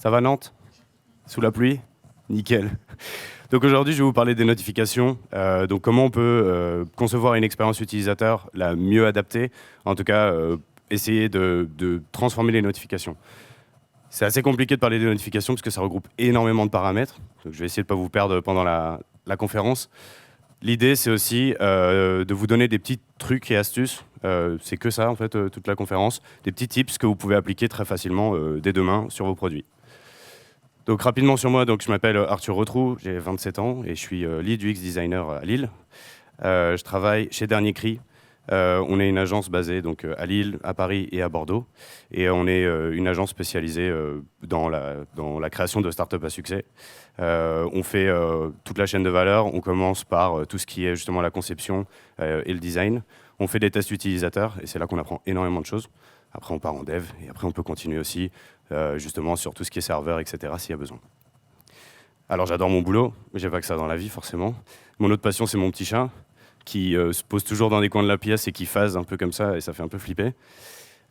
Ça va Nantes? Sous la pluie? Nickel. Donc aujourd'hui, je vais vous parler des notifications. Donc comment on peut concevoir une expérience utilisateur la mieux adaptée, en tout cas essayer de transformer les notifications. C'est assez compliqué de parler des notifications parce que ça regroupe énormément de paramètres. Donc je vais essayer de ne pas vous perdre pendant la conférence. L'idée, c'est aussi de vous donner des petits trucs et astuces. C'est que ça, en fait, toute la conférence. Des petits tips que vous pouvez appliquer très facilement dès demain sur vos produits. Donc rapidement sur moi, donc, je m'appelle Arthur Rotrou, j'ai 27 ans et je suis lead UX designer à Lille. Je travaille chez Dernier Cri. On est une agence basée donc, à Lille, à Paris et à Bordeaux. Et on est une agence spécialisée dans la création de startups à succès. On fait toute la chaîne de valeur. On commence par tout ce qui est justement la conception et le design. On fait des tests utilisateurs et c'est là qu'on apprend énormément de choses. Après, on part en dev et après, on peut continuer aussi justement sur tout ce qui est serveur, etc. s'il y a besoin. Alors, j'adore mon boulot, mais j'ai pas que ça dans la vie, forcément. Mon autre passion, c'est mon petit chat qui se pose toujours dans des coins de la pièce et qui phase un peu comme ça, et ça fait un peu flipper.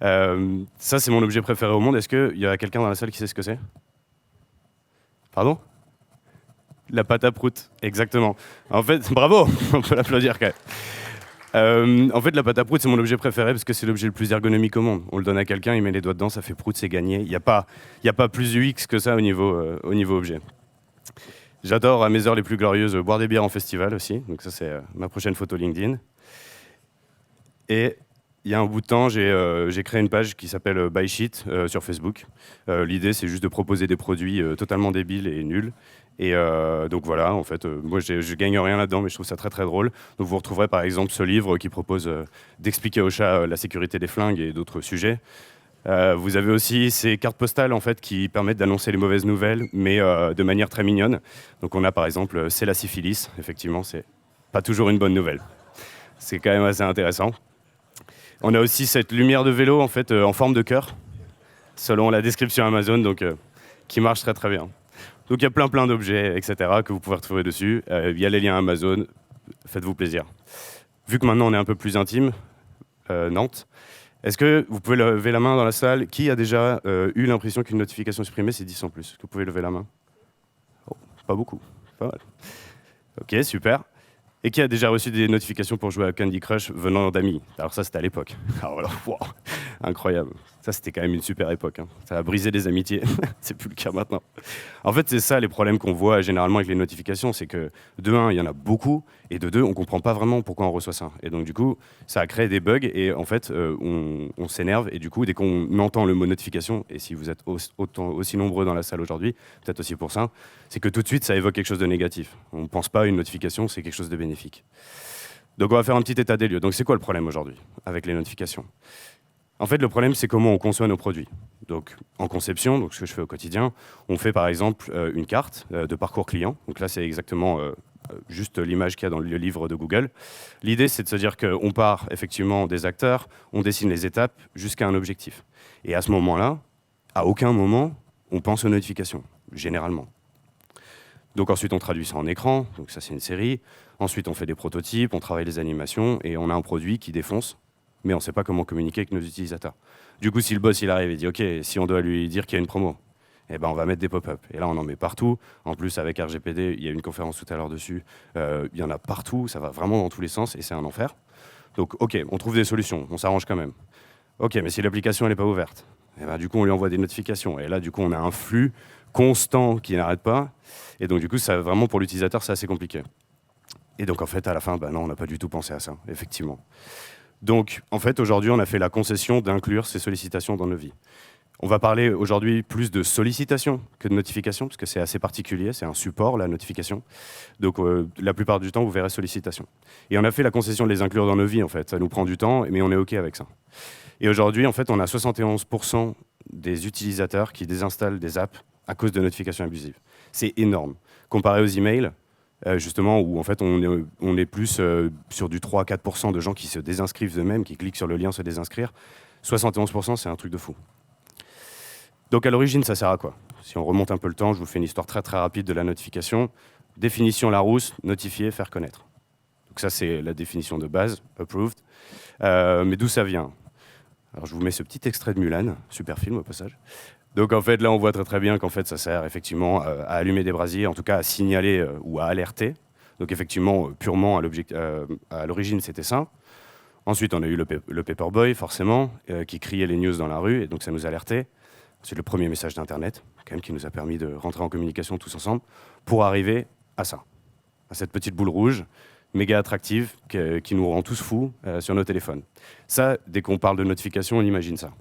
Ça, c'est mon objet préféré au monde. Est-ce qu'il y a quelqu'un dans la salle qui sait ce que c'est? Pardon? La pâte à prout, exactement. En fait, bravo, on peut l'applaudir quand même. En fait, la pâte à prout, c'est mon objet préféré parce que c'est l'objet le plus ergonomique au monde. On le donne à quelqu'un, il met les doigts dedans, ça fait prout, c'est gagné. Il n'y a pas plus UX que ça au niveau objet. J'adore, à mes heures les plus glorieuses, boire des bières en festival aussi. Donc ça, c'est ma prochaine photo LinkedIn. Et il y a un bout de temps, j'ai créé une page qui s'appelle Buy Shit sur Facebook. L'idée, c'est juste de proposer des produits totalement débiles et nuls. Et donc voilà, en fait, moi, je gagne rien là-dedans, mais je trouve ça très très drôle. Donc vous retrouverez par exemple ce livre qui propose d'expliquer aux chats la sécurité des flingues et d'autres sujets. Vous avez aussi ces cartes postales en fait, qui permettent d'annoncer les mauvaises nouvelles, mais de manière très mignonne. Donc on a par exemple c'est la syphilis, effectivement, c'est pas toujours une bonne nouvelle. C'est quand même assez intéressant. On a aussi cette lumière de vélo en fait en forme de cœur, selon la description Amazon, donc qui marche très très bien. Donc il y a plein d'objets, etc. que vous pouvez retrouver dessus. Il y a les liens Amazon, faites-vous plaisir. Vu que maintenant on est un peu plus intime, Nantes, est-ce que vous pouvez lever la main dans la salle? Qui a déjà eu l'impression qu'une notification supprimée, c'est 10 en plus? Est-ce que vous pouvez lever la main? Oh, pas beaucoup, pas mal. Ok, super. Et qui a déjà reçu des notifications pour jouer à Candy Crush venant d'amis? Alors ça, c'était à l'époque. Alors là, wow, incroyable. Ça, c'était quand même une super époque. Hein. Ça a brisé des amitiés. C'est plus le cas maintenant. En fait, c'est ça les problèmes qu'on voit généralement avec les notifications. C'est que de un, il y en a beaucoup. Et de deux, on ne comprend pas vraiment pourquoi on reçoit ça. Et donc, du coup, ça a créé des bugs. Et en fait, on s'énerve. Et du coup, dès qu'on entend le mot notification, et si vous êtes aussi nombreux dans la salle aujourd'hui, peut-être aussi pour ça, c'est que tout de suite, ça évoque quelque chose de négatif. On ne pense pas à une notification, c'est quelque chose de bénéfique. Donc, on va faire un petit état des lieux. Donc, c'est quoi le problème aujourd'hui avec les notifications? En fait, le problème, c'est comment on conçoit nos produits. Donc, en conception, donc ce que je fais au quotidien, on fait par exemple une carte de parcours client. Donc là, c'est exactement juste l'image qu'il y a dans le livre de Google. L'idée, c'est de se dire qu'on part effectivement des acteurs, on dessine les étapes jusqu'à un objectif. Et à ce moment-là, à aucun moment, on pense aux notifications, généralement. Donc ensuite, on traduit ça en écran, donc ça, c'est une série. Ensuite, on fait des prototypes, on travaille les animations, et on a un produit qui défonce, mais on ne sait pas comment communiquer avec nos utilisateurs. Du coup, si le boss il arrive et dit « Ok, si on doit lui dire qu'il y a une promo », eh ben, on va mettre des pop-up. Et là, on en met partout. En plus, avec RGPD, il y a eu une conférence tout à l'heure dessus. Il y en a partout, ça va vraiment dans tous les sens et c'est un enfer. Donc, ok, on trouve des solutions, on s'arrange quand même. Ok, mais si l'application n'est pas ouverte, eh ben, du coup, on lui envoie des notifications. Et là, du coup, on a un flux constant qui n'arrête pas. Et donc, du coup, ça, vraiment, pour l'utilisateur, c'est assez compliqué. Et donc, en fait, à la fin, bah non, on n'a pas du tout pensé à ça, effectivement. Donc, en fait, aujourd'hui, on a fait la concession d'inclure ces sollicitations dans nos vies. On va parler aujourd'hui plus de sollicitation que de notification, parce que c'est assez particulier, c'est un support, la notification. Donc, la plupart du temps, vous verrez sollicitation. Et on a fait la concession de les inclure dans nos vies, en fait. Ça nous prend du temps, mais on est OK avec ça. Et aujourd'hui, en fait, on a 71% des utilisateurs qui désinstallent des apps à cause de notifications abusives. C'est énorme. Comparé aux emails, justement, où en fait on est plus sur du 3 à 4% de gens qui se désinscrivent eux-mêmes, qui cliquent sur le lien se désinscrire. 71%, c'est un truc de fou. Donc à l'origine, ça sert à quoi? Si on remonte un peu le temps, je vous fais une histoire très très rapide de la notification. Définition Larousse, notifier, faire connaître. Donc ça, c'est la définition de base, approved. Mais d'où ça vient? Alors je vous mets ce petit extrait de Mulan, super film au passage. Donc en fait, là, on voit très bien qu'en fait, ça sert effectivement à allumer des brasiers, en tout cas à signaler ou à alerter. Donc effectivement, purement à l'origine, c'était ça. Ensuite, on a eu le Paperboy, forcément, qui criait les news dans la rue, et donc ça nous alertait. C'est le premier message d'Internet, quand même, qui nous a permis de rentrer en communication tous ensemble, pour arriver à ça, à cette petite boule rouge, méga attractive, qui nous rend tous fous sur nos téléphones. Ça, dès qu'on parle de notification, on imagine ça.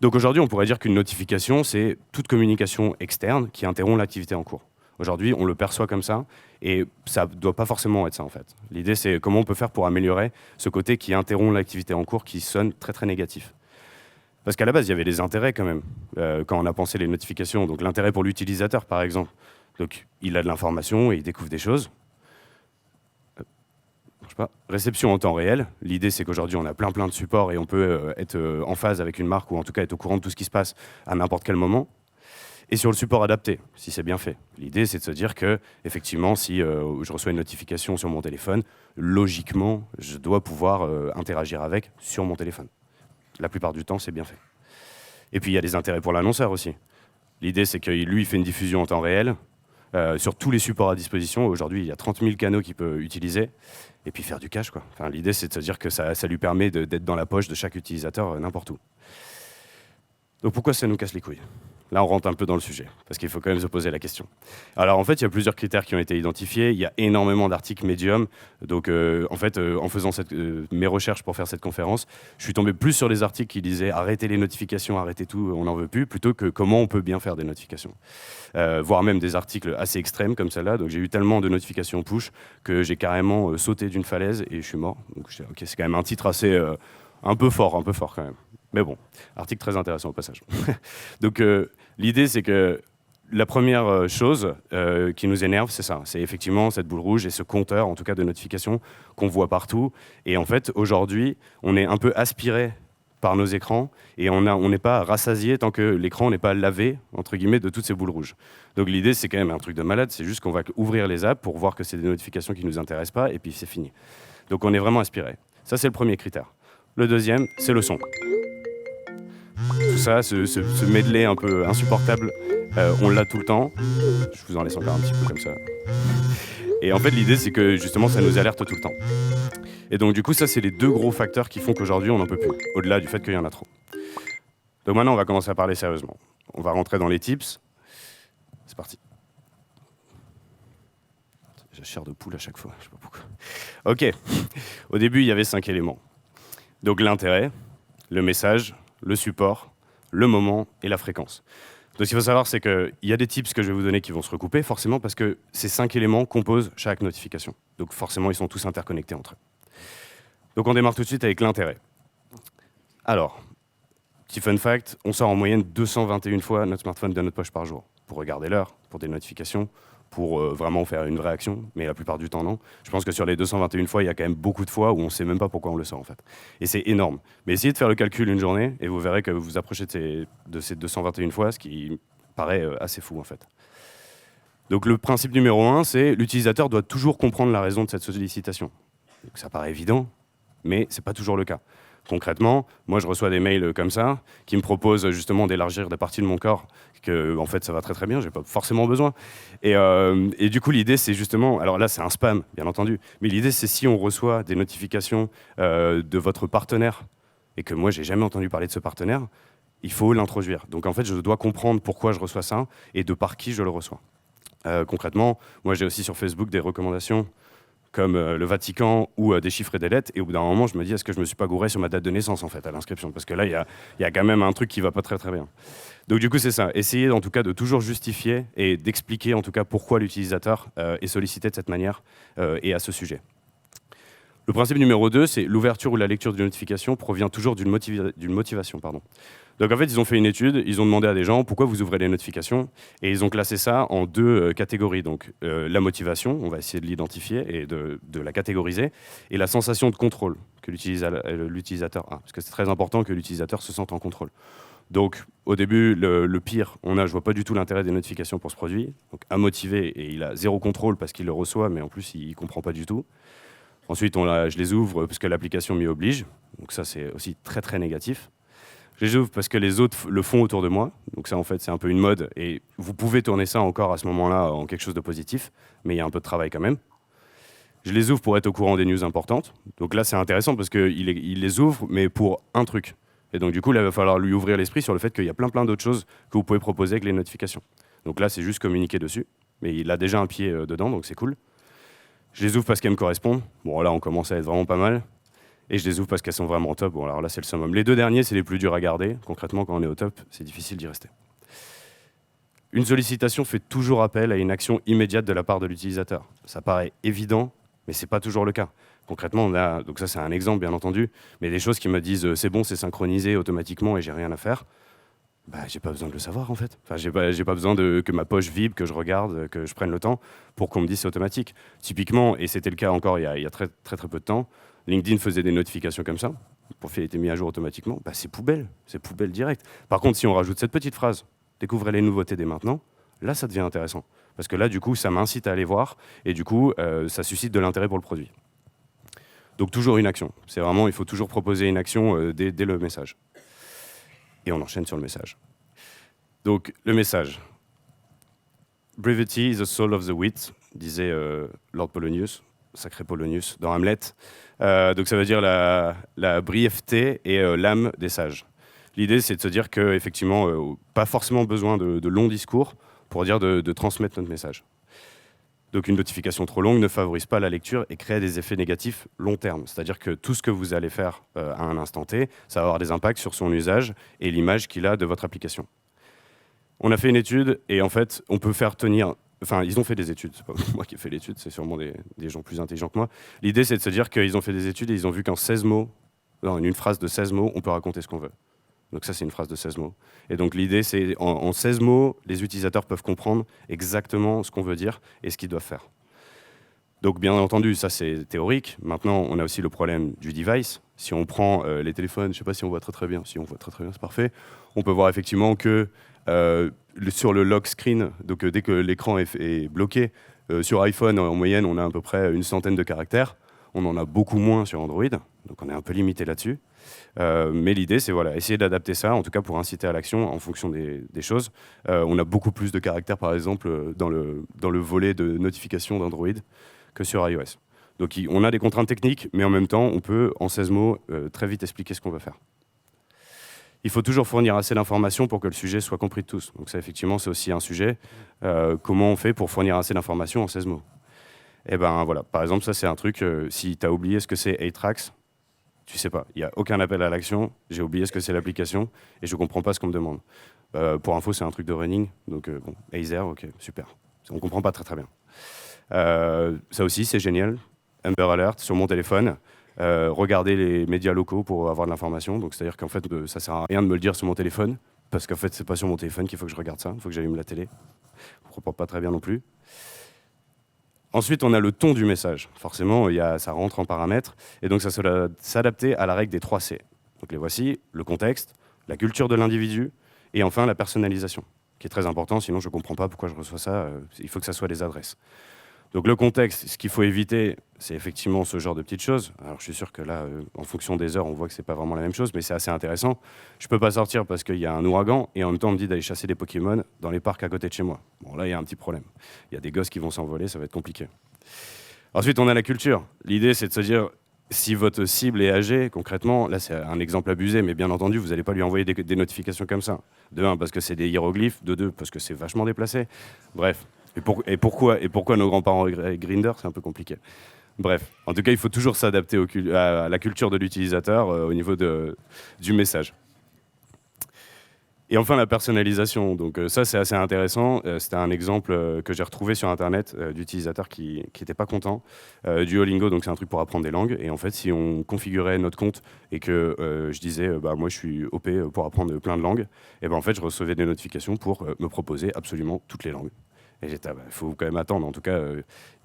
Donc aujourd'hui, on pourrait dire qu'une notification, c'est toute communication externe qui interrompt l'activité en cours. Aujourd'hui, on le perçoit comme ça, et ça ne doit pas forcément être ça, en fait. L'idée, c'est comment on peut faire pour améliorer ce côté qui interrompt l'activité en cours, qui sonne très, très négatif. Parce qu'à la base, il y avait des intérêts quand même, quand on a pensé les notifications. Donc l'intérêt pour l'utilisateur, par exemple. Donc il a de l'information et il découvre des choses. Réception en temps réel. L'idée, c'est qu'aujourd'hui, on a plein de supports et on peut être en phase avec une marque ou en tout cas être au courant de tout ce qui se passe à n'importe quel moment. Et sur le support adapté, si c'est bien fait. L'idée, c'est de se dire que, effectivement, si je reçois une notification sur mon téléphone, logiquement, je dois pouvoir interagir avec sur mon téléphone. La plupart du temps, c'est bien fait. Et puis, il y a des intérêts pour l'annonceur aussi. L'idée, c'est que lui, il fait une diffusion en temps réel sur tous les supports à disposition. Aujourd'hui, il y a 30 000 canaux qu'il peut utiliser et puis faire du cash, quoi. Enfin, l'idée, c'est de se dire que ça lui permet d'être dans la poche de chaque utilisateur n'importe où. Donc, pourquoi ça nous casse les couilles ? Là, on rentre un peu dans le sujet, parce qu'il faut quand même se poser la question. Alors, en fait, il y a plusieurs critères qui ont été identifiés. Il y a énormément d'articles Medium. Donc, en fait, en faisant mes recherches pour faire cette conférence, je suis tombé plus sur les articles qui disaient « Arrêtez les notifications, arrêtez tout, on n'en veut plus », plutôt que « Comment on peut bien faire des notifications ». Voire même des articles assez extrêmes comme celle-là. Donc, j'ai eu tellement de notifications push que j'ai carrément sauté d'une falaise et je suis mort. Donc, ok, c'est quand même un titre assez... un peu fort quand même. Mais bon, article très intéressant au passage. Donc l'idée, c'est que la première chose qui nous énerve, c'est ça. C'est effectivement cette boule rouge et ce compteur, en tout cas de notifications, qu'on voit partout. Et en fait, aujourd'hui, on est un peu aspiré par nos écrans et on n'est pas rassasié tant que l'écran n'est pas lavé, entre guillemets, de toutes ces boules rouges. Donc l'idée, c'est quand même un truc de malade. C'est juste qu'on va ouvrir les apps pour voir que c'est des notifications qui ne nous intéressent pas et puis c'est fini. Donc on est vraiment aspiré. Ça, c'est le premier critère. Le deuxième, c'est le son. Tout ça, ce medley un peu insupportable, on l'a tout le temps. Je vous en laisse encore un petit peu comme ça. Et en fait, l'idée, c'est que justement, ça nous alerte tout le temps. Et donc, du coup, ça, c'est les deux gros facteurs qui font qu'aujourd'hui, on n'en peut plus, au-delà du fait qu'il y en a trop. Donc maintenant, on va commencer à parler sérieusement. On va rentrer dans les tips. C'est parti. J'ai chair de poule à chaque fois, je sais pas pourquoi. Ok. Au début, il y avait 5 éléments. Donc l'intérêt, le message, le support, le moment et la fréquence. Donc ce qu'il faut savoir, c'est qu'il y a des tips que je vais vous donner qui vont se recouper, forcément, parce que ces 5 éléments composent chaque notification. Donc forcément, ils sont tous interconnectés entre eux. Donc on démarre tout de suite avec l'intérêt. Alors, petit fun fact, on sort en moyenne 221 fois notre smartphone de notre poche par jour, pour regarder l'heure, pour des notifications, pour vraiment faire une vraie action, mais la plupart du temps, non. Je pense que sur les 221 fois, il y a quand même beaucoup de fois où on ne sait même pas pourquoi on le sort, en fait. Et c'est énorme. Mais essayez de faire le calcul une journée, et vous verrez que vous vous approchez de ces 221 fois, ce qui paraît assez fou, en fait. Donc le principe numéro 1, c'est l'utilisateur doit toujours comprendre la raison de cette sollicitation. Donc, ça paraît évident, mais ce n'est pas toujours le cas. Concrètement, moi je reçois des mails comme ça qui me proposent justement d'élargir des parties de mon corps que en fait ça va très très bien, j'ai pas forcément besoin. Et du coup l'idée c'est justement, alors là c'est un spam bien entendu, mais l'idée c'est si on reçoit des notifications de votre partenaire et que moi j'ai jamais entendu parler de ce partenaire, il faut l'introduire. Donc en fait je dois comprendre pourquoi je reçois ça et de par qui je le reçois. Concrètement, moi j'ai aussi sur Facebook des recommandations comme le Vatican ou des chiffres et des lettres, et au bout d'un moment, je me dis, est-ce que je me suis pas gouré sur ma date de naissance, en fait, à l'inscription ? Parce que là, il y a quand même un truc qui va pas très très bien. Donc du coup, c'est ça. Essayez en tout cas de toujours justifier et d'expliquer en tout cas pourquoi l'utilisateur est sollicité de cette manière et à ce sujet. Le principe numéro 2, c'est l'ouverture ou la lecture d'une notification provient toujours d'une motivation. Donc en fait, ils ont fait une étude, ils ont demandé à des gens pourquoi vous ouvrez les notifications, et ils ont classé ça en deux catégories. Donc la motivation, on va essayer de l'identifier et de la catégoriser, et la sensation de contrôle que l'utilisateur a, parce que c'est très important que l'utilisateur se sente en contrôle. Donc au début, le pire, je vois pas du tout l'intérêt des notifications pour ce produit, donc à motiver, et il a zéro contrôle parce qu'il le reçoit, mais en plus il comprend pas du tout. Ensuite, je les ouvre parce que l'application m'y oblige, donc ça c'est aussi très très négatif. Je les ouvre parce que les autres le font autour de moi. Donc ça, en fait, c'est un peu une mode. Et vous pouvez tourner ça encore à ce moment-là en quelque chose de positif, mais il y a un peu de travail quand même. Je les ouvre pour être au courant des news importantes. Donc là, c'est intéressant parce qu'il les ouvre, mais pour un truc. Et donc du coup, là, il va falloir lui ouvrir l'esprit sur le fait qu'il y a plein d'autres choses que vous pouvez proposer avec les notifications. Donc là, c'est juste communiquer dessus. Mais il a déjà un pied dedans, donc c'est cool. Je les ouvre parce qu'elles me correspondent. Bon, là, on commence à être vraiment pas mal. Et je les ouvre parce qu'elles sont vraiment top. Bon, alors là, c'est le summum. Les deux derniers, c'est les plus durs à garder. Concrètement, quand on est au top, c'est difficile d'y rester. Une sollicitation fait toujours appel à une action immédiate de la part de l'utilisateur. Ça paraît évident, mais ce n'est pas toujours le cas. Concrètement, on a, donc ça c'est un exemple bien entendu, mais des choses qui me disent c'est bon, c'est synchronisé automatiquement et j'ai rien à faire. Bah, j'ai pas besoin de le savoir en fait. Enfin, j'ai pas besoin que ma poche vibre, que je regarde, que je prenne le temps pour qu'on me dise c'est automatique. Typiquement, et c'était le cas encore il y a très peu de temps, LinkedIn faisait des notifications comme ça. Le profil était mis à jour automatiquement. Bah, c'est poubelle direct. Par contre, si on rajoute cette petite phrase, découvrez les nouveautés dès maintenant, là ça devient intéressant. Parce que là, du coup, ça m'incite à aller voir et du coup, ça suscite de l'intérêt pour le produit. Donc toujours une action. C'est vraiment, il faut toujours proposer une action dès le message. Et on enchaîne sur le message. Donc le message. Brevity is the soul of the wit, disait Lord Polonius, sacré Polonius, dans Hamlet. Donc ça veut dire la brièveté et l'âme des sages. L'idée, c'est de se dire qu'effectivement, pas forcément besoin de longs discours pour dire de transmettre notre message. Donc une notification trop longue ne favorise pas la lecture et crée des effets négatifs long terme. C'est-à-dire que tout ce que vous allez faire à un instant T, ça va avoir des impacts sur son usage et l'image qu'il a de votre application. On a fait une étude et en fait, on peut faire tenir... Enfin, ils ont fait des études, c'est pas moi qui ai fait l'étude, c'est sûrement des gens plus intelligents que moi. L'idée, c'est de se dire qu'ils ont fait des études et ils ont vu qu'en 16 mots, dans une phrase de 16 mots, on peut raconter ce qu'on veut. Donc ça, c'est une phrase de 16 mots. Et donc l'idée, c'est en 16 mots, les utilisateurs peuvent comprendre exactement ce qu'on veut dire et ce qu'ils doivent faire. Donc bien entendu, ça c'est théorique. Maintenant, on a aussi le problème du device. Si on prend les téléphones, je ne sais pas si on voit très bien. Si on voit très bien, c'est parfait. On peut voir effectivement que sur le lock screen, donc dès que l'écran est bloqué, sur iPhone, en moyenne, on a à peu près une centaine de caractères. On en a beaucoup moins sur Android, donc on est un peu limité là-dessus. Mais l'idée, c'est voilà, essayer d'adapter ça, en tout cas pour inciter à l'action en fonction des choses. On a beaucoup plus de caractères, par exemple, dans le volet de notification d'Android que sur iOS. Donc on a des contraintes techniques, mais en même temps, on peut, en 16 mots, très vite expliquer ce qu'on veut faire. Il faut toujours fournir assez d'informations pour que le sujet soit compris de tous. Donc ça, effectivement, c'est aussi un sujet. Comment on fait pour fournir assez d'informations en 16 mots? Eh ben voilà, par exemple, ça c'est un truc, si tu as oublié ce que c'est 8tracks, tu sais pas, il n'y a aucun appel à l'action, j'ai oublié ce que c'est l'application et je comprends pas ce qu'on me demande. Pour info, c'est un truc de running, donc bon, Azer, ok, super. On comprend pas très bien. Ça aussi, c'est génial. Amber Alert sur mon téléphone. Regarder les médias locaux pour avoir de l'information. Donc c'est-à-dire qu'en fait, ça sert à rien de me le dire sur mon téléphone, parce qu'en fait, c'est pas sur mon téléphone qu'il faut que je regarde ça, il faut que j'allume la télé. Je comprends pas très bien non plus. Ensuite, on a le ton du message. Forcément, ça rentre en paramètres, et donc ça doit s'adapter à la règle des 3 C. Donc les voici, le contexte, la culture de l'individu, et enfin la personnalisation, qui est très important, sinon je ne comprends pas pourquoi je reçois ça, il faut que ça soit des adresses. Donc le contexte, ce qu'il faut éviter, c'est effectivement ce genre de petites choses. Alors je suis sûr que là, en fonction des heures, on voit que c'est pas vraiment la même chose, mais c'est assez intéressant. Je peux pas sortir parce qu'il y a un ouragan, et en même temps on me dit d'aller chasser des Pokémon dans les parcs à côté de chez moi. Bon là, il y a un petit problème. Il y a des gosses qui vont s'envoler, ça va être compliqué. Ensuite, on a la culture. L'idée, c'est de se dire, si votre cible est âgée, concrètement, là c'est un exemple abusé, mais bien entendu, vous n'allez pas lui envoyer des notifications comme ça. De 1, parce que c'est des hiéroglyphes, de 2, parce que c'est vachement déplacé. Bref. Et pourquoi nos grands-parents Grindr, c'est un peu compliqué. Bref, en tout cas, il faut toujours s'adapter à la culture de l'utilisateur au niveau du message. Et enfin, la personnalisation. Donc ça, c'est assez intéressant. C'était un exemple que j'ai retrouvé sur Internet d'utilisateurs qui n'étaient pas contents. Duolingo, donc c'est un truc pour apprendre des langues. Et en fait, si on configurait notre compte et que je disais, moi, je suis OP pour apprendre plein de langues, et ben en fait, je recevais des notifications pour me proposer absolument toutes les langues. Et j'étais, il faut quand même attendre, en tout cas,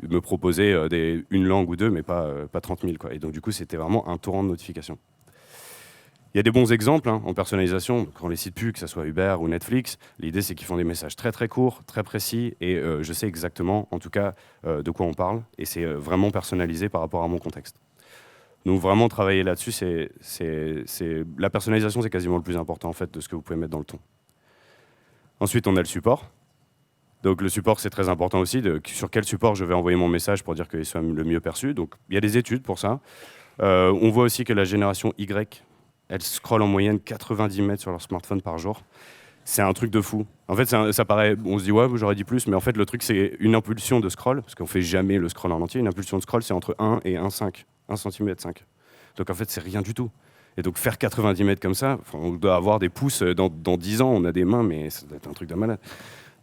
me proposer une langue ou deux, mais pas 30 000. Quoi. Et donc, du coup, c'était vraiment un torrent de notifications. Il y a des bons exemples en personnalisation. Quand on les cite plus, que ce soit Uber ou Netflix, l'idée, c'est qu'ils font des messages très, très courts, très précis, et je sais exactement, en tout cas, de quoi on parle, et c'est vraiment personnalisé par rapport à mon contexte. Donc vraiment travailler là-dessus, la personnalisation, c'est quasiment le plus important en fait de ce que vous pouvez mettre dans le ton. Ensuite, on a le support. Donc le support, c'est très important aussi, sur quel support je vais envoyer mon message pour dire qu'il soit le mieux perçu. Donc il y a des études pour ça. On voit aussi que la génération Y, elle scrolle en moyenne 90 mètres sur leur smartphone par jour. C'est un truc de fou. En fait, ça paraît, on se dit, ouais, j'aurais dit plus, mais en fait, le truc, c'est une impulsion de scroll, parce qu'on fait jamais le scroll en entier. Une impulsion de scroll, c'est entre 1 et 1,5, 1 cm 5. Donc en fait, c'est rien du tout. Et donc faire 90 mètres comme ça, on doit avoir des pouces, dans 10 ans, on a des mains, mais ça doit être un truc de malade.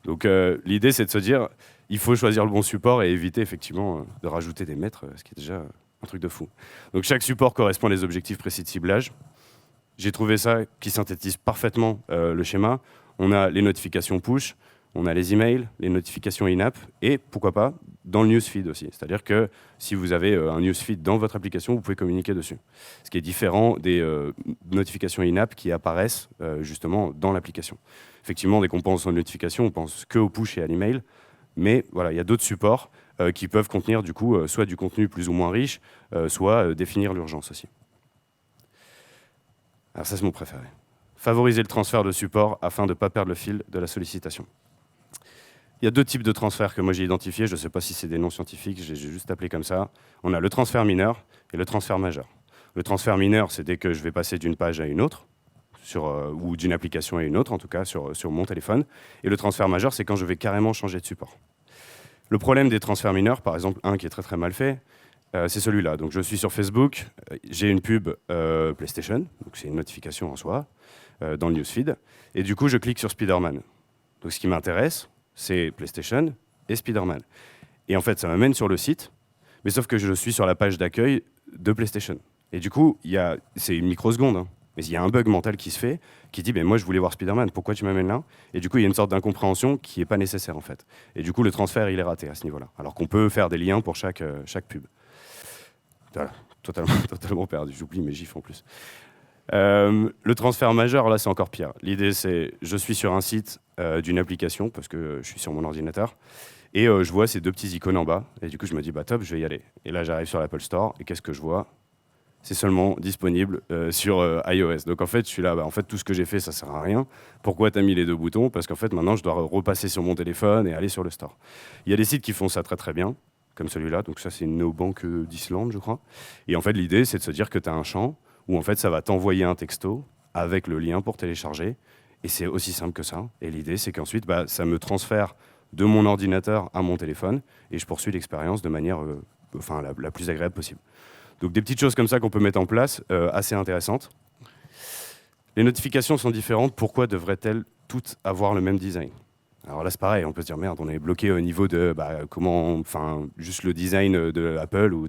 Donc l'idée, c'est de se dire, il faut choisir le bon support et éviter effectivement de rajouter des mètres, ce qui est déjà un truc de fou. Donc chaque support correspond à des objectifs précis de ciblage. J'ai trouvé ça qui synthétise parfaitement le schéma. On a les notifications push, on a les emails, les notifications in-app et pourquoi pas dans le newsfeed aussi. C'est-à-dire que si vous avez un newsfeed dans votre application, vous pouvez communiquer dessus. Ce qui est différent des notifications in-app qui apparaissent justement dans l'application. Effectivement, dès qu'on pense aux notifications, on pense que au push et à l'email. Mais voilà, il y a d'autres supports qui peuvent contenir du coup soit du contenu plus ou moins riche, soit définir l'urgence aussi. Alors ça, c'est mon préféré. Favoriser le transfert de support afin de ne pas perdre le fil de la sollicitation. Il y a deux types de transferts que moi j'ai identifiés. Je ne sais pas si c'est des noms scientifiques, j'ai juste appelé comme ça. On a le transfert mineur et le transfert majeur. Le transfert mineur, c'est dès que je vais passer d'une page à une autre, ou d'une application à une autre, en tout cas sur mon téléphone. Et le transfert majeur, c'est quand je vais carrément changer de support. Le problème des transferts mineurs, par exemple, un qui est très très mal fait, c'est celui-là. Donc je suis sur Facebook, j'ai une pub PlayStation, donc c'est une notification en soi, dans le newsfeed, et du coup je clique sur Spider-Man. Donc ce qui m'intéresse, c'est PlayStation et Spider-Man. Et en fait, ça m'amène sur le site, mais sauf que je suis sur la page d'accueil de PlayStation. Et du coup, c'est une microseconde, hein, mais il y a un bug mental qui se fait, qui dit moi je voulais voir Spider-Man, pourquoi tu m'amènes là? Et du coup, il y a une sorte d'incompréhension qui n'est pas nécessaire en fait. Et du coup, le transfert, il est raté à ce niveau-là. Alors qu'on peut faire des liens pour chaque pub. Voilà, totalement perdu, j'oublie mes gifs en plus. Le transfert majeur, là, c'est encore pire. L'idée, c'est je suis sur un site d'une application, parce que je suis sur mon ordinateur, et je vois ces deux petits icônes en bas, et du coup, je me dis, top, je vais y aller. Et là, j'arrive sur l'Apple Store, et qu'est-ce que je vois? C'est seulement disponible sur iOS. Donc en fait, je suis là, en fait, tout ce que j'ai fait, ça sert à rien. Pourquoi tu as mis les deux boutons? Parce qu'en fait, maintenant, je dois repasser sur mon téléphone et aller sur le store. Il y a des sites qui font ça très très bien, comme celui-là. Donc ça, c'est une néobanque d'Islande, je crois. Et en fait, l'idée, c'est de se dire que tu as un champ où en fait, ça va t'envoyer un texto avec le lien pour télécharger. Et c'est aussi simple que ça. Et l'idée, c'est qu'ensuite, ça me transfère de mon ordinateur à mon téléphone et je poursuis l'expérience de manière la plus agréable possible. Donc des petites choses comme ça qu'on peut mettre en place, assez intéressantes. Les notifications sont différentes. Pourquoi devraient-elles toutes avoir le même design? Alors là, c'est pareil, on peut se dire, merde, on est bloqué au niveau de juste le design de Apple ou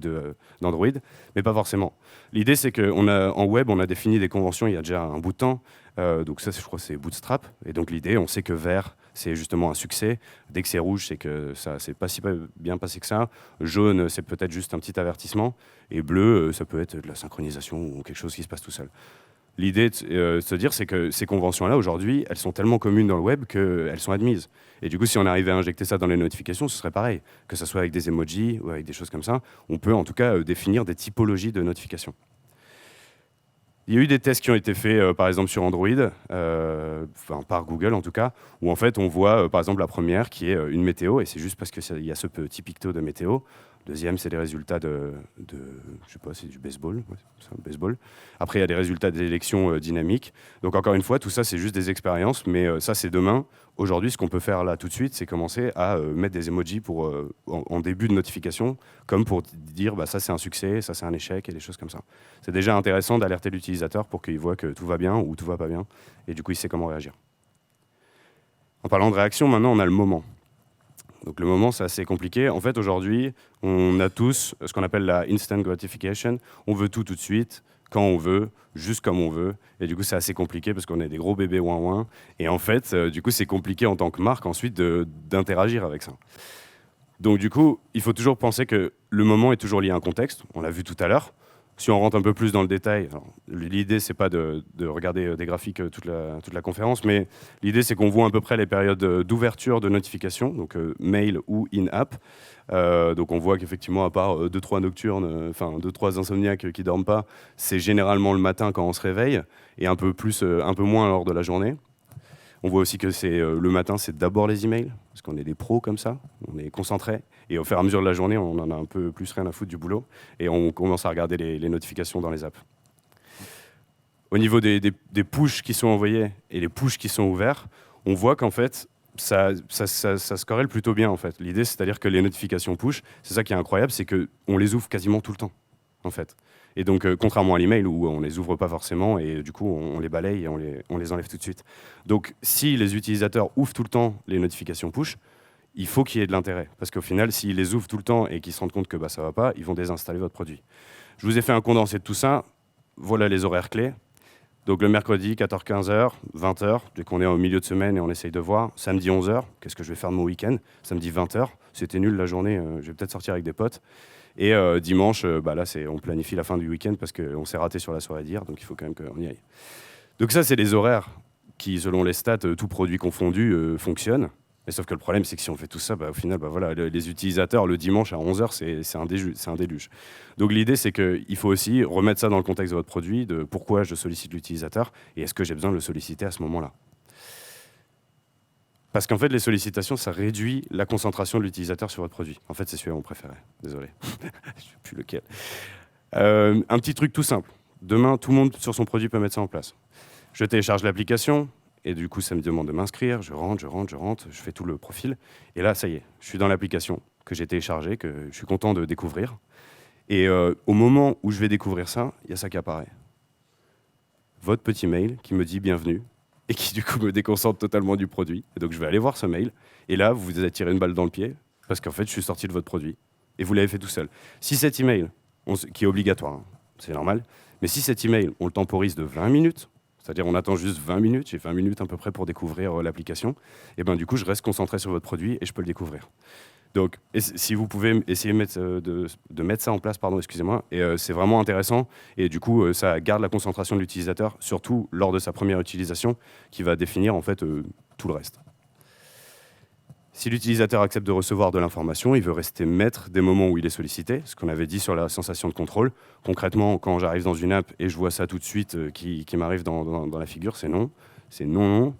d'Android, mais pas forcément. L'idée, c'est qu'en web, on a défini des conventions il y a déjà un bout de temps. Donc ça, je crois, c'est Bootstrap. Et donc l'idée, on sait que vert, c'est justement un succès. Dès que c'est rouge, c'est que ça s'est pas si bien passé que ça. Jaune, c'est peut-être juste un petit avertissement. Et bleu, ça peut être de la synchronisation ou quelque chose qui se passe tout seul. L'idée de se dire, c'est que ces conventions-là, aujourd'hui, elles sont tellement communes dans le web qu'elles sont admises. Et du coup, si on arrivait à injecter ça dans les notifications, ce serait pareil. Que ce soit avec des emojis ou avec des choses comme ça, on peut en tout cas définir des typologies de notifications. Il y a eu des tests qui ont été faits, par exemple, sur Android, par Google en tout cas, où en fait, on voit, par exemple, la première qui est une météo, et c'est juste parce qu'il y a ce petit picto de météo. Deuxième, c'est les résultats je sais pas, c'est du baseball. Ouais, c'est un baseball. Après, il y a des résultats des élections dynamiques. Donc, encore une fois, tout ça, c'est juste des expériences, mais ça, c'est demain. Aujourd'hui, ce qu'on peut faire là tout de suite, c'est commencer à mettre des emojis en début de notification, comme pour dire ça, c'est un succès, ça, c'est un échec, et des choses comme ça. C'est déjà intéressant d'alerter l'utilisateur pour qu'il voit que tout va bien ou tout va pas bien, et du coup, il sait comment réagir. En parlant de réaction, maintenant, on a le moment. Donc le moment, c'est assez compliqué. En fait, aujourd'hui, on a tous ce qu'on appelle la instant gratification. On veut tout de suite, quand on veut, juste comme on veut. Et du coup, c'est assez compliqué parce qu'on est des gros bébés ouin-ouin. Et en fait, du coup, c'est compliqué en tant que marque ensuite d'interagir avec ça. Donc du coup, il faut toujours penser que le moment est toujours lié à un contexte. On l'a vu tout à l'heure. Si on rentre un peu plus dans le détail, l'idée c'est pas de regarder des graphiques toute la conférence, mais l'idée c'est qu'on voit à peu près les périodes d'ouverture de notification, donc mail ou in-app. Donc on voit qu'effectivement, à part 2-3 nocturnes, enfin 2-3 insomniaques qui dorment pas, c'est généralement le matin quand on se réveille, et un peu moins lors de la journée. On voit aussi que le matin, c'est d'abord les emails, parce qu'on est des pros comme ça, on est concentrés. Et au fur et à mesure de la journée, on en a un peu plus rien à foutre du boulot. Et on commence à regarder les notifications dans les apps. Au niveau des pushs qui sont envoyés et les pushs qui sont ouverts, on voit qu'en fait, ça se corrèle plutôt bien. En fait. L'idée, c'est-à-dire que les notifications push, c'est ça qui est incroyable, c'est qu'on les ouvre quasiment tout le temps. En fait. Et donc, contrairement à l'email où on ne les ouvre pas forcément et du coup, on les balaye et on les enlève tout de suite. Donc, si les utilisateurs ouvrent tout le temps les notifications push, il faut qu'il y ait de l'intérêt. Parce qu'au final, s'ils les ouvrent tout le temps et qu'ils se rendent compte que ça ne va pas, ils vont désinstaller votre produit. Je vous ai fait un condensé de tout ça. Voilà les horaires clés. Donc, le mercredi, 14-15h, 20h, dès qu'on est au milieu de semaine et on essaye de voir. Samedi, 11h, qu'est-ce que je vais faire de mon week-end? Samedi, 20h, c'était nul la journée, je vais peut-être sortir avec des potes. Et dimanche, là, on planifie la fin du week-end parce qu'on s'est raté sur la soirée d'hier, donc il faut quand même qu'on y aille. Donc ça, c'est les horaires qui, selon les stats, tout produit confondu, fonctionnent. Mais sauf que le problème, c'est que si on fait tout ça, au final, voilà, les utilisateurs, le dimanche à 11h, c'est un déluge. Donc l'idée, c'est qu'il faut aussi remettre ça dans le contexte de votre produit, de pourquoi je sollicite l'utilisateur et est-ce que j'ai besoin de le solliciter à ce moment-là. Parce qu'en fait, les sollicitations, ça réduit la concentration de l'utilisateur sur votre produit. En fait, c'est celui-là mon préféré. Désolé. Je ne sais plus lequel. Un petit truc tout simple. Demain, tout le monde sur son produit peut mettre ça en place. Je télécharge l'application et du coup, ça me demande de m'inscrire. Je rentre, je fais tout le profil. Et là, ça y est, je suis dans l'application que j'ai téléchargée, que je suis content de découvrir. Et au moment où je vais découvrir ça, il y a ça qui apparaît. Votre petit mail qui me dit « Bienvenue ». Et qui du coup me déconcentre totalement du produit. Et donc je vais aller voir ce mail, et là vous vous êtes tiré une balle dans le pied, parce qu'en fait je suis sorti de votre produit, et vous l'avez fait tout seul. Si cet email, qui est obligatoire, hein, c'est normal, mais si cet email, on le temporise de 20 minutes, c'est-à-dire on attend juste 20 minutes, j'ai 20 minutes à peu près pour découvrir l'application, et ben du coup je reste concentré sur votre produit et je peux le découvrir. Donc, si vous pouvez essayer de mettre ça en place, excusez-moi, et c'est vraiment intéressant, et du coup, ça garde la concentration de l'utilisateur, surtout lors de sa première utilisation, qui va définir en fait tout le reste. Si l'utilisateur accepte de recevoir de l'information, il veut rester maître des moments où il est sollicité, ce qu'on avait dit sur la sensation de contrôle. Concrètement, quand j'arrive dans une app et je vois ça tout de suite qui m'arrive dans la figure, c'est non. C'est non.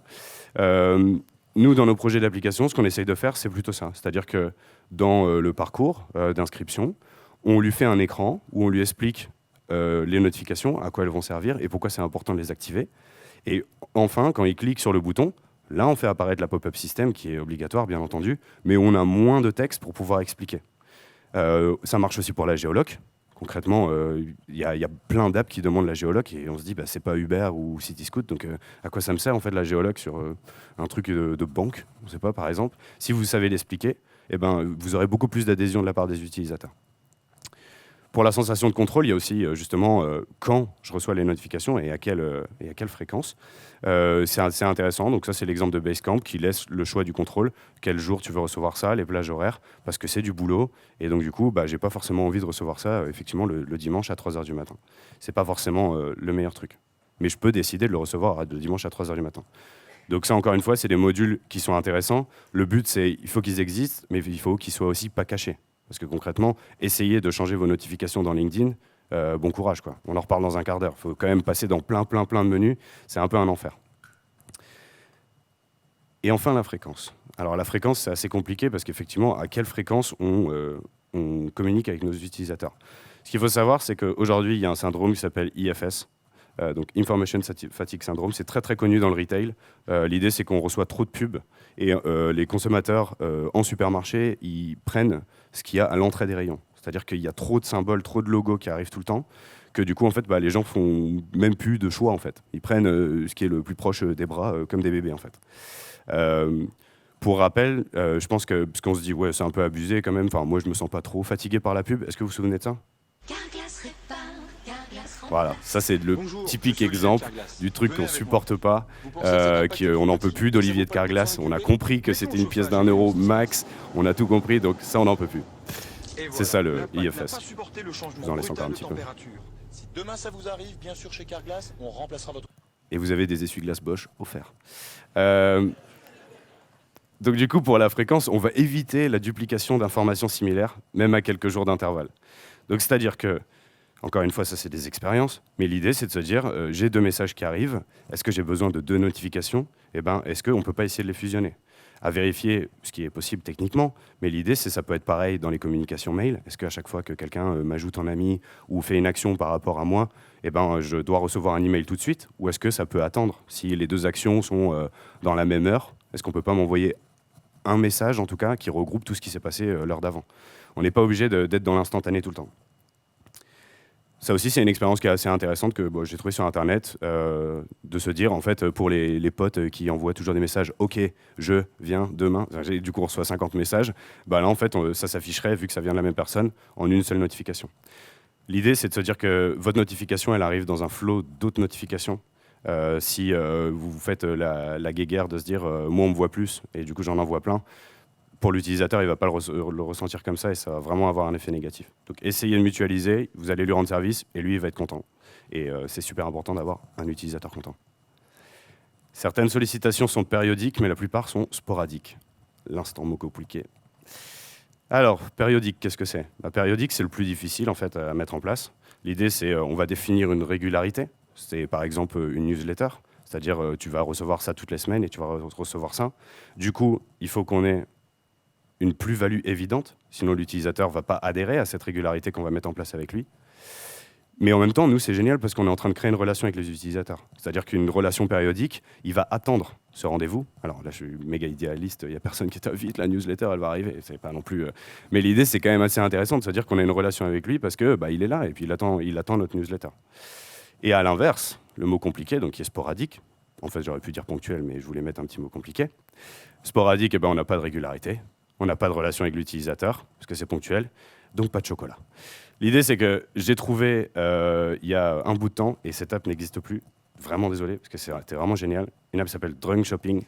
Nous, dans nos projets d'application, ce qu'on essaye de faire, c'est plutôt ça. C'est-à-dire que dans le parcours d'inscription, on lui fait un écran où on lui explique les notifications, à quoi elles vont servir et pourquoi c'est important de les activer. Et enfin, quand il clique sur le bouton, là, on fait apparaître la pop-up system qui est obligatoire, bien entendu, mais on a moins de texte pour pouvoir expliquer. Ça marche aussi pour la géoloc. Concrètement, il y a plein d'apps qui demandent la géoloc et on se dit c'est pas Uber ou Cityscoot, donc à quoi ça me sert en fait la géoloc sur un truc de banque, on sait pas par exemple. Si vous savez l'expliquer, vous aurez beaucoup plus d'adhésion de la part des utilisateurs. Pour la sensation de contrôle, il y a aussi justement quand je reçois les notifications et à quelle fréquence. C'est intéressant, donc ça c'est l'exemple de Basecamp qui laisse le choix du contrôle, quel jour tu veux recevoir ça, les plages horaires, parce que c'est du boulot, et donc du coup, j'ai pas forcément envie de recevoir ça effectivement le dimanche à 3h du matin. C'est pas forcément le meilleur truc, mais je peux décider de le recevoir le dimanche à 3h du matin. Donc ça, encore une fois, c'est des modules qui sont intéressants. Le but, c'est il faut qu'ils existent, mais il faut qu'ils soient aussi pas cachés. Parce que concrètement, essayez de changer vos notifications dans LinkedIn, bon courage, quoi. On en reparle dans un quart d'heure. Il faut quand même passer dans plein de menus. C'est un peu un enfer. Et enfin, la fréquence. Alors la fréquence, c'est assez compliqué parce qu'effectivement, à quelle fréquence on communique avec nos utilisateurs. Ce qu'il faut savoir, c'est qu'aujourd'hui, il y a un syndrome qui s'appelle IFS, donc Information Fatigue Syndrome. C'est très connu dans le retail. L'idée, c'est qu'on reçoit trop de pubs et les consommateurs en supermarché, ils prennent ce qu'il y a à l'entrée des rayons. C'est-à-dire qu'il y a trop de symboles, trop de logos qui arrivent tout le temps, que du coup, en fait, les gens font même plus de choix, en fait. Ils prennent ce qui est le plus proche des bras, comme des bébés, en fait. Pour rappel, je pense que, parce qu'on se dit, ouais, c'est un peu abusé quand même, enfin, moi, je me sens pas trop fatigué par la pub. Est-ce que vous vous souvenez de ça ? Voilà, ça c'est le typique exemple du truc qu'on supporte pas, on n'en peut plus d'Olivier de Carglass. On a compris que c'était une pièce d'1 € max, on a tout compris, donc ça on n'en peut plus. C'est ça le IFS. Je vous en laisse encore un petit peu. Si demain ça vous arrive, bien sûr chez Carglass, on remplacera votre... Et vous avez des essuie-glaces Bosch offerts. Donc du coup, pour la fréquence, on va éviter la duplication d'informations similaires, même à quelques jours d'intervalle. Donc c'est-à-dire que, encore une fois, ça c'est des expériences, mais l'idée c'est de se dire, j'ai 2 messages qui arrivent, est-ce que j'ai besoin de 2 notifications? Eh ben, est-ce qu'on ne peut pas essayer de les fusionner? À vérifier ce qui est possible techniquement, mais l'idée c'est ça peut être pareil dans les communications mail. Est-ce qu'à chaque fois que quelqu'un m'ajoute en ami ou fait une action par rapport à moi, eh ben, je dois recevoir un email tout de suite? Ou est-ce que ça peut attendre? Si les 2 actions sont dans la même heure, est-ce qu'on ne peut pas m'envoyer un message en tout cas qui regroupe tout ce qui s'est passé l'heure d'avant? On n'est pas obligé d'être dans l'instantané tout le temps. Ça aussi, c'est une expérience qui est assez intéressante que j'ai trouvé sur Internet, de se dire, en fait, pour les potes qui envoient toujours des messages « Ok, je viens demain », du coup on reçoit 50 messages, bah là en fait ça s'afficherait, vu que ça vient de la même personne, en une seule notification. L'idée, c'est de se dire que votre notification, elle arrive dans un flot d'autres notifications. Si vous faites la guéguerre de se dire moi on me voit plus et du coup j'en envoie plein, pour l'utilisateur il va pas le ressentir comme ça et ça va vraiment avoir un effet négatif. Donc essayez de mutualiser, vous allez lui rendre service et lui il va être content. Et c'est super important d'avoir un utilisateur content. Certaines sollicitations sont périodiques mais la plupart sont sporadiques. L'instant mot compliqué. Alors, périodique, qu'est-ce que c'est? Périodique, c'est le plus difficile en fait à mettre en place. L'idée, c'est on va définir une régularité. C'est par exemple une newsletter, c'est-à-dire tu vas recevoir ça toutes les semaines et tu vas recevoir ça. Du coup, il faut qu'on ait une plus-value évidente, sinon l'utilisateur ne va pas adhérer à cette régularité qu'on va mettre en place avec lui. Mais en même temps, nous, c'est génial parce qu'on est en train de créer une relation avec les utilisateurs. C'est-à-dire qu'une relation périodique, il va attendre ce rendez-vous. Alors là, je suis méga idéaliste, il n'y a personne qui t'invite, la newsletter, elle va arriver. C'est pas non plus. Mais l'idée, c'est quand même assez intéressant de se dire qu'on a une relation avec lui parce que il est là et puis il attend notre newsletter. Et à l'inverse, le mot compliqué, donc qui est sporadique. En fait, j'aurais pu dire ponctuel, mais je voulais mettre un petit mot compliqué. Sporadique, on n'a pas de régularité. On n'a pas de relation avec l'utilisateur, parce que c'est ponctuel, donc pas de chocolat. L'idée, c'est que j'ai trouvé, il y a un bout de temps, et cette app n'existe plus, vraiment désolé, parce que c'était vraiment génial, une app qui s'appelle Drunk Shopping,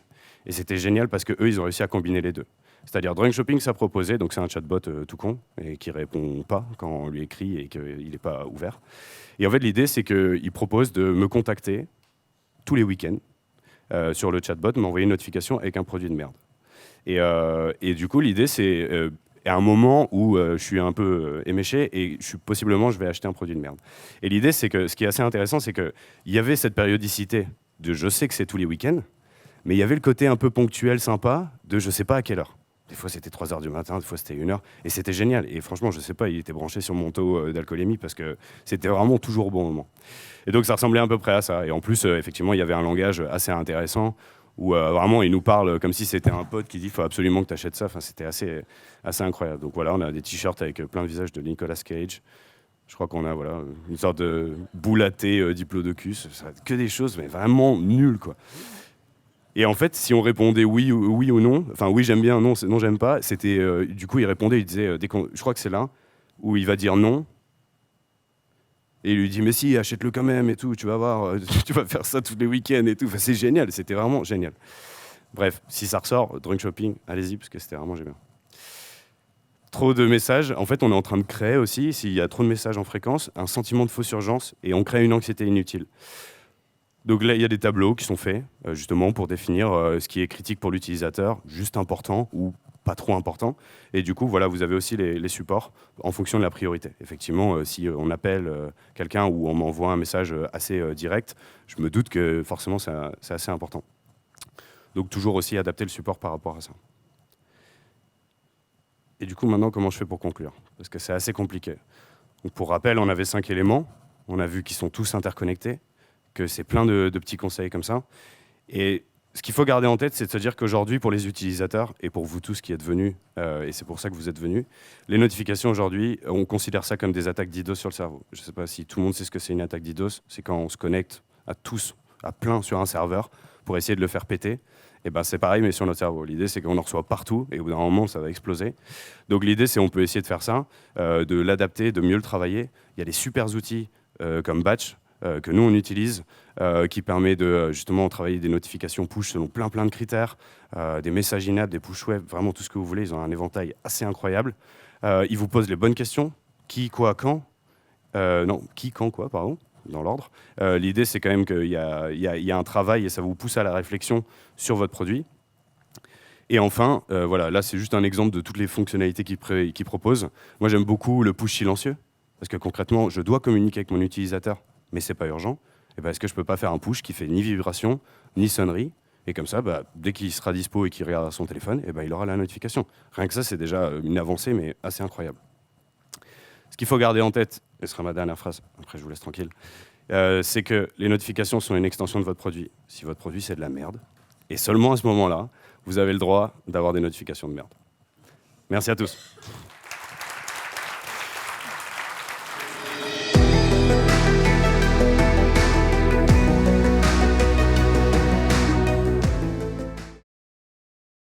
et c'était génial parce qu'eux, ils ont réussi à combiner les deux. C'est-à-dire, Drunk Shopping, ça proposait, donc c'est un chatbot tout con, et qui répond pas quand on lui écrit et qu'il n'est pas ouvert. Et en fait, l'idée, c'est qu'il propose de me contacter tous les week-ends sur le chatbot, m'envoyer une notification avec un produit de merde. Et du coup, l'idée, c'est à un moment où je suis un peu éméché et possiblement, je vais acheter un produit de merde. Et l'idée, c'est que ce qui est assez intéressant, c'est qu'il y avait cette périodicité de je sais que c'est tous les week-ends, mais il y avait le côté un peu ponctuel, sympa, de je sais pas à quelle heure. Des fois, c'était 3 heures du matin, des fois, c'était 1 heure. Et c'était génial. Et franchement, je sais pas, il était branché sur mon taux d'alcoolémie parce que c'était vraiment toujours au bon moment. Et donc, ça ressemblait à peu près à ça. Et en plus, effectivement, il y avait un langage assez intéressant où vraiment il nous parle comme si c'était un pote qui dit il faut absolument que tu achètes ça. Enfin, c'était assez incroyable. Donc voilà, on a des t-shirts avec plein de visages de Nicolas Cage. Je crois qu'on a une sorte de boule à thé diplodocus. Que des choses, mais vraiment nulles, quoi. Et en fait, si on répondait oui ou non, enfin oui j'aime bien, non j'aime pas, c'était du coup il répondait, il disait, je crois que c'est là où il va dire non. Et il lui dit mais si, achète-le quand même et tout, tu vas voir, tu vas faire ça tous les week-ends et tout. Enfin, c'est génial, c'était vraiment génial. Bref, si ça ressort, Drunk Shopping, allez-y, parce que c'était vraiment génial. Trop de messages, en fait on est en train de créer aussi, s'il y a trop de messages en fréquence, un sentiment de fausse urgence et on crée une anxiété inutile. Donc là, il y a des tableaux qui sont faits, justement, pour définir ce qui est critique pour l'utilisateur, juste important ou pas trop important. Et du coup, voilà, vous avez aussi les supports en fonction de la priorité. Effectivement, si on appelle quelqu'un ou on m'envoie un message assez direct, je me doute que forcément, c'est assez important. Donc toujours aussi adapter le support par rapport à ça. Et du coup, maintenant, comment je fais pour conclure? Parce que c'est assez compliqué. Donc, pour rappel, on avait 5 éléments. On a vu qu'ils sont tous interconnectés, que c'est plein de petits conseils comme ça. Et ce qu'il faut garder en tête, c'est de se dire qu'aujourd'hui, pour les utilisateurs, et pour vous tous qui êtes venus, et c'est pour ça que vous êtes venus, les notifications aujourd'hui, on considère ça comme des attaques DDoS sur le cerveau. Je ne sais pas si tout le monde sait ce que c'est une attaque DDoS. C'est quand on se connecte à plein sur un serveur pour essayer de le faire péter. Et ben c'est pareil, mais sur notre cerveau. L'idée, c'est qu'on en reçoit partout, et au bout d'un moment, ça va exploser. Donc l'idée, c'est qu'on peut essayer de faire ça, de l'adapter, de mieux le travailler. Il y a des super outils comme Batch, que nous on utilise, qui permet de justement travailler des notifications push selon plein de critères, des messages in-app, des push web, vraiment tout ce que vous voulez. Ils ont un éventail assez incroyable. Ils vous posent les bonnes questions, qui, quoi, quand. Non, qui, quand, quoi, pardon, dans l'ordre. L'idée, c'est quand même qu'il y a un travail et ça vous pousse à la réflexion sur votre produit. Et enfin, voilà, là, c'est juste un exemple de toutes les fonctionnalités qu'il propose. Moi, j'aime beaucoup le push silencieux, parce que concrètement, je dois communiquer avec mon utilisateur, mais c'est pas urgent. Et ben, est-ce que je peux pas faire un push qui fait ni vibration, ni sonnerie? Et comme ça, bah, dès qu'il sera dispo et qu'il regarde son téléphone, et ben, il aura la notification. Rien que ça, c'est déjà une avancée, mais assez incroyable. Ce qu'il faut garder en tête, et ce sera ma dernière phrase, après je vous laisse tranquille, c'est que les notifications sont une extension de votre produit. Si votre produit, c'est de la merde, et seulement à ce moment-là, vous avez le droit d'avoir des notifications de merde. Merci à tous.